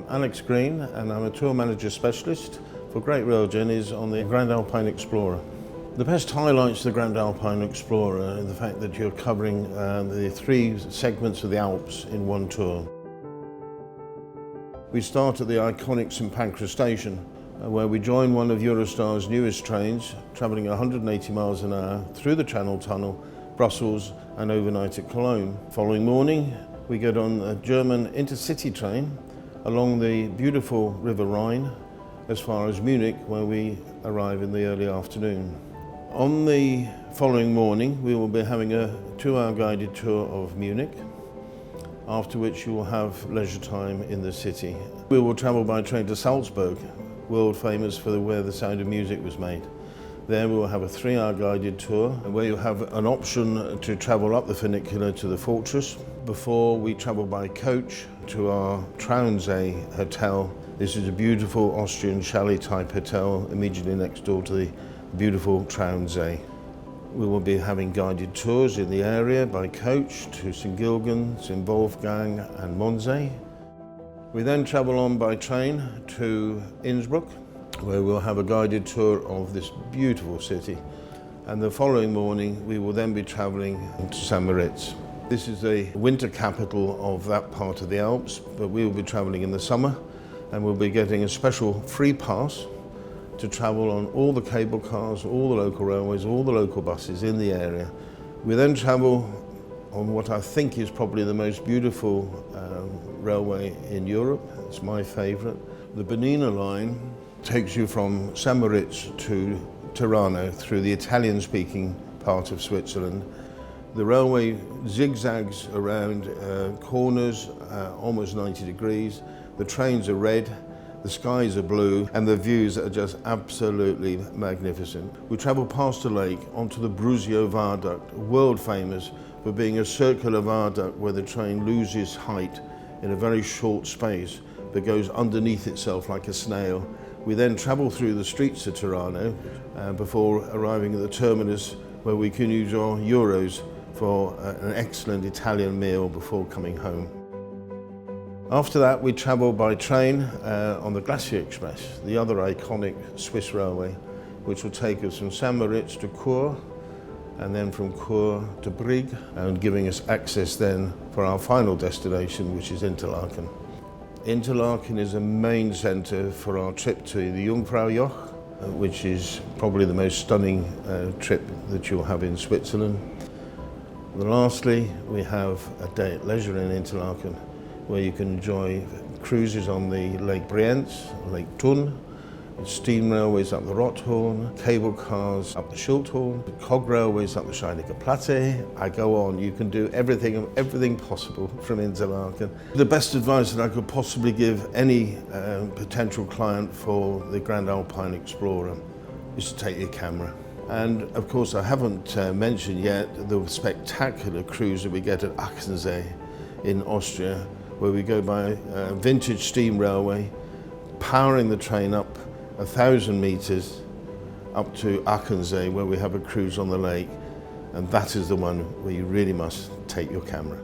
Alex Green, and I'm a tour manager specialist for Great Rail Journeys on the Grand Alpine Explorer. The best highlights of the Grand Alpine Explorer are the fact that you're covering the 3 segments of the Alps in one tour. We start at the iconic St Pancras station, where we join one of Eurostar's newest trains, travelling 180 miles an hour through the Channel Tunnel, Brussels and overnight at Cologne. Following morning, we get on a German intercity train along the beautiful River Rhine as far as Munich, where we arrive in the early afternoon. On the following morning, we will be having a 2-hour guided tour of Munich, after which you will have leisure time in the city. We will travel by train to Salzburg, world famous for where the Sound of Music was made. There we will have a 3-hour guided tour where you have an option to travel up the funicular to the fortress before we travel by coach to our Traunsee hotel. This is a beautiful Austrian chalet type hotel immediately next door to the beautiful Traunsee. We will be having guided tours in the area by coach to St Gilgen, St Wolfgang and Mondsee. We then travel on by train to Innsbruck, where we'll have a guided tour of this beautiful city. And the following morning, we will then be traveling to St Moritz. This is the winter capital of that part of the Alps, but we will be traveling in the summer, and we'll be getting a special free pass to travel on all the cable cars, all the local railways, all the local buses in the area. We then travel on what I think is probably the most beautiful railway in Europe. It's my favourite. The Bernina line takes you from St Moritz to Tirano through the Italian-speaking part of Switzerland. The railway zigzags around corners, almost 90 degrees. The trains are red, the skies are blue, and the views are just absolutely magnificent. We travel past a lake onto the Brusio Viaduct, world famous for being a circular viaduct where the train loses height in a very short space, but goes underneath itself like a snail. We then travel through the streets of Tirano before arriving at the terminus, where we can use our euros for an excellent Italian meal before coming home. After that, we travel by train on the Glacier Express, the other iconic Swiss railway, which will take us from St Moritz to Chur, and then from Chur to Brig, and giving us access then for our final destination, which is Interlaken. Interlaken is a main centre for our trip to the Jungfraujoch, which is probably the most stunning trip that you'll have in Switzerland. And lastly, we have a day at leisure in Interlaken, where you can enjoy cruises on the Lake Brienz, Lake Thun, steam railways up the Rothorn, cable cars up the Schildhorn, cog railways up the Scheininger Platte. I go on, you can do everything possible from Interlaken. The best advice that I could possibly give any potential client for the Grand Alpine Explorer is to take your camera. And of course I haven't mentioned yet the spectacular cruise that we get at Achensee in Austria, where we go by a vintage steam railway, powering the train up 1,000 metres up to Achensee, where we have a cruise on the lake, and that is the one where you really must take your camera.